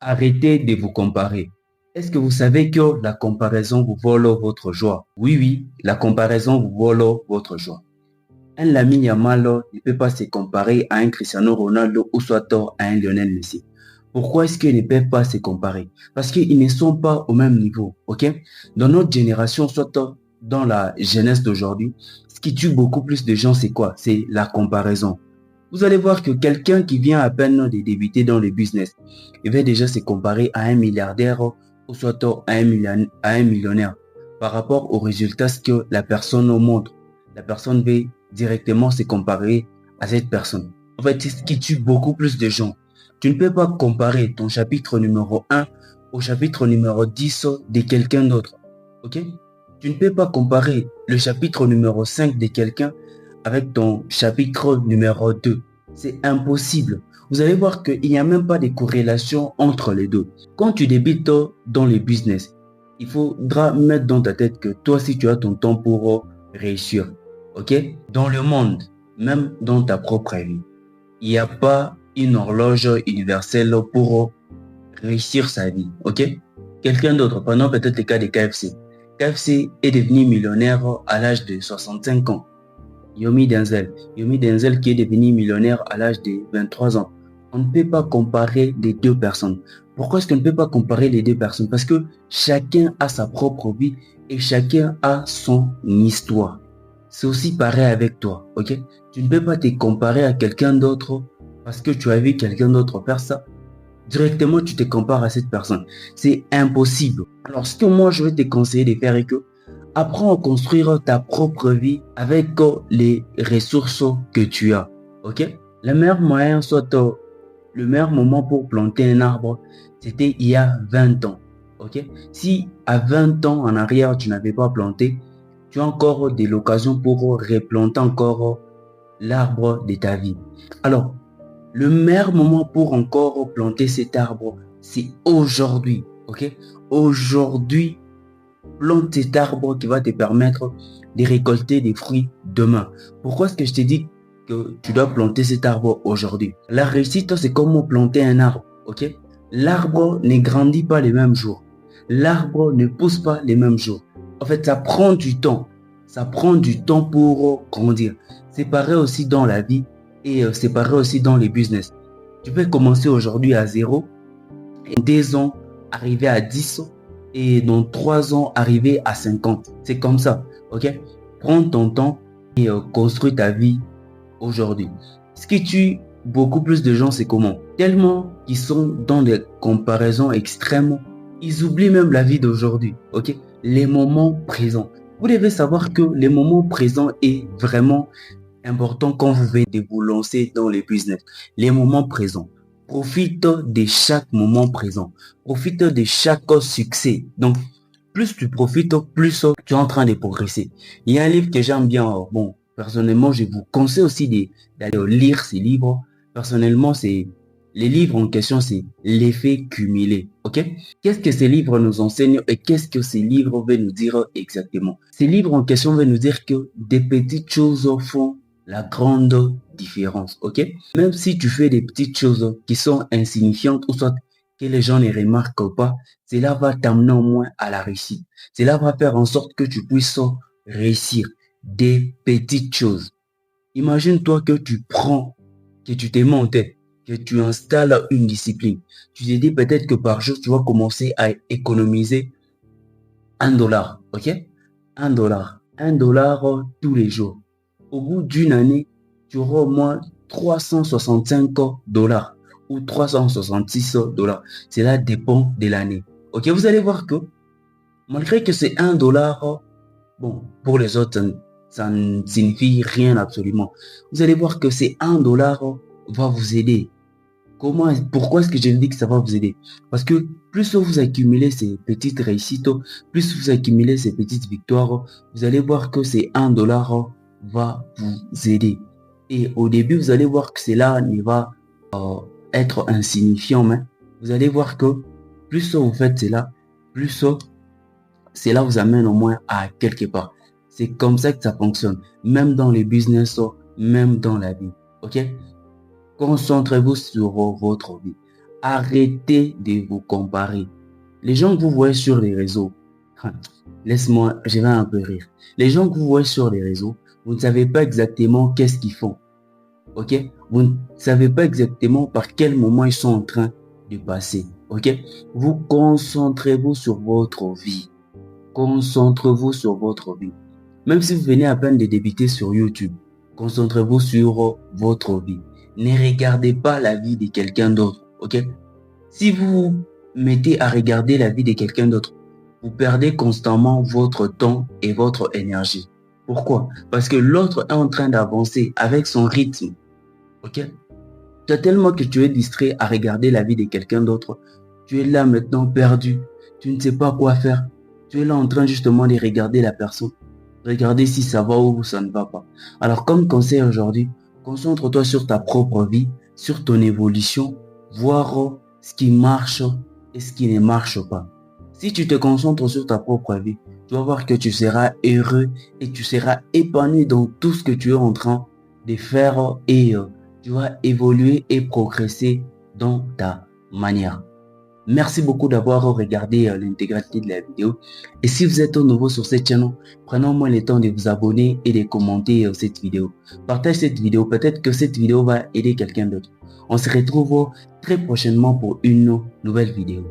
Arrêtez de vous comparer. Est-ce que vous savez que la comparaison vous vole votre joie? Oui, oui, la comparaison vous vole votre joie. Un Lamine Yamal ne peut pas se comparer à un Cristiano Ronaldo ou soit à un Lionel Messi. Pourquoi est-ce qu'ils ne peuvent pas se comparer? Parce qu'ils ne sont pas au même niveau, ok? Dans notre génération, soit dans la jeunesse d'aujourd'hui, ce qui tue beaucoup plus de gens, c'est quoi? C'est la comparaison. Vous allez voir que quelqu'un qui vient à peine de débuter dans le business, il va déjà se comparer à un milliardaire ou soit à un millionnaire par rapport aux résultats que la personne montre. La personne va directement se comparer à cette personne. En fait, c'est ce qui tue beaucoup plus de gens. Tu ne peux pas comparer ton chapitre numéro 1 au chapitre numéro 10 de quelqu'un d'autre. Ok? Tu ne peux pas comparer le chapitre numéro 5 de quelqu'un avec ton chapitre numéro 2. C'est impossible. Vous allez voir qu'il n'y a même pas de corrélation entre les deux. Quand tu débutes dans le business, il faudra mettre dans ta tête que toi, si tu as ton temps pour réussir, ok? Dans le monde, même dans ta propre vie, il n'y a pas une horloge universelle pour réussir sa vie, ok? Quelqu'un d'autre, prenons peut-être le cas de KFC. KFC est devenu millionnaire à l'âge de 65 ans. Yomi Denzel qui est devenu millionnaire à l'âge de 23 ans. On ne peut pas comparer les deux personnes. Pourquoi est-ce qu'on ne peut pas comparer les deux personnes? Parce que chacun a sa propre vie et chacun a son histoire. C'est aussi pareil avec toi, ok? Tu ne peux pas te comparer à quelqu'un d'autre parce que tu as vu quelqu'un d'autre faire ça. Directement, tu te compares à cette personne. C'est impossible. Alors, ce que moi, je vais te conseiller de faire est que apprends à construire ta propre vie avec les ressources que tu as. Ok? Le meilleur moyen, soit le meilleur moment pour planter un arbre, c'était il y a 20 ans. Ok? Si à 20 ans en arrière, tu n'avais pas planté, tu as encore de l'occasion pour replanter encore l'arbre de ta vie. Alors, le meilleur moment pour encore planter cet arbre, c'est aujourd'hui. Ok? Aujourd'hui, plante cet arbre qui va te permettre de récolter des fruits demain. Pourquoi est-ce que je te dis que tu dois planter cet arbre aujourd'hui? La réussite, c'est comme planter un arbre. Ok? L'arbre ne grandit pas les mêmes jours. L'arbre ne pousse pas les mêmes jours. En fait, ça prend du temps. Ça prend du temps pour grandir. C'est pareil aussi dans la vie et c'est pareil aussi dans les business. Tu peux commencer aujourd'hui à 0 et 2 ans arriver à 10 et dans 3 ans arriver à 50. C'est comme ça, ok? Prends ton temps et construis ta vie aujourd'hui. Ce qui tue beaucoup plus de gens, c'est comment? Tellement qu'ils sont dans des comparaisons extrêmes, ils oublient même la vie d'aujourd'hui, ok? Les moments présents. Vous devez savoir que les moments présents est vraiment important quand vous venez de vous lancer dans les business. Les moments présents. Profite de chaque moment présent. Profite de chaque succès. Donc, plus tu profites, plus tu es en train de progresser. Il y a un livre que j'aime bien. Bon, personnellement, je vous conseille aussi d'aller lire ces livres. Personnellement, les livres en question, c'est l'effet cumulé. Ok? Qu'est-ce que ces livres nous enseignent et qu'est-ce que ces livres veulent nous dire exactement? Ces livres en question veulent nous dire que des petites choses font la grande différence, ok? Même si tu fais des petites choses qui sont insignifiantes ou soit que les gens ne remarquent pas, cela va t'amener au moins à la réussite. Cela va faire en sorte que tu puisses réussir des petites choses. Imagine-toi que tu prends, que tu t'es monté, que tu installes une discipline. Tu te dis peut-être que par jour, tu vas commencer à économiser $1, ok? $1 tous les jours. Au bout d'une année, tu auras au moins $365 ou $366. Cela dépend de l'année. Ok, vous allez voir que malgré que c'est $1, bon, pour les autres, ça ne signifie rien absolument. Vous allez voir que ces $1 va vous aider. Pourquoi est-ce que je dis que ça va vous aider? Parce que plus vous accumulez ces petites réussites, plus vous accumulez ces petites victoires, vous allez voir que ces $1 va vous aider. Et au début, vous allez voir que cela ne va être insignifiant, mais vous allez voir que plus vous faites cela, plus cela vous amène au moins à quelque part. C'est comme ça que ça fonctionne, même dans les business, même dans la vie. Ok? Concentrez-vous sur votre vie. Arrêtez de vous comparer. Les gens que vous voyez sur les réseaux, laisse-moi, je vais un peu rire. Les gens que vous voyez sur les réseaux, vous ne savez pas exactement qu'est-ce qu'ils font. Ok? Vous ne savez pas exactement par quel moment ils sont en train de passer. Ok? Vous concentrez-vous sur votre vie. Concentrez-vous sur votre vie. Même si vous venez à peine de débuter sur YouTube, concentrez-vous sur votre vie. Ne regardez pas la vie de quelqu'un d'autre. Ok? Si vous vous mettez à regarder la vie de quelqu'un d'autre, vous perdez constamment votre temps et votre énergie. Pourquoi? Parce que l'autre est en train d'avancer avec son rythme. Ok? Tellement que tu es distrait à regarder la vie de quelqu'un d'autre. Tu es là maintenant perdu. Tu ne sais pas quoi faire. Tu es là en train justement de regarder la personne. Regarder si ça va ou ça ne va pas. Alors comme conseil aujourd'hui, concentre-toi sur ta propre vie, sur ton évolution, voir ce qui marche et ce qui ne marche pas. Si tu te concentres sur ta propre vie, tu vas voir que tu seras heureux et tu seras épanoui dans tout ce que tu es en train de faire et tu vas évoluer et progresser dans ta manière. Merci beaucoup d'avoir regardé l'intégralité de la vidéo. Et si vous êtes nouveau sur cette chaîne, prenez au moins le temps de vous abonner et de commenter cette vidéo. Partage cette vidéo, peut-être que cette vidéo va aider quelqu'un d'autre. On se retrouve très prochainement pour une nouvelle vidéo.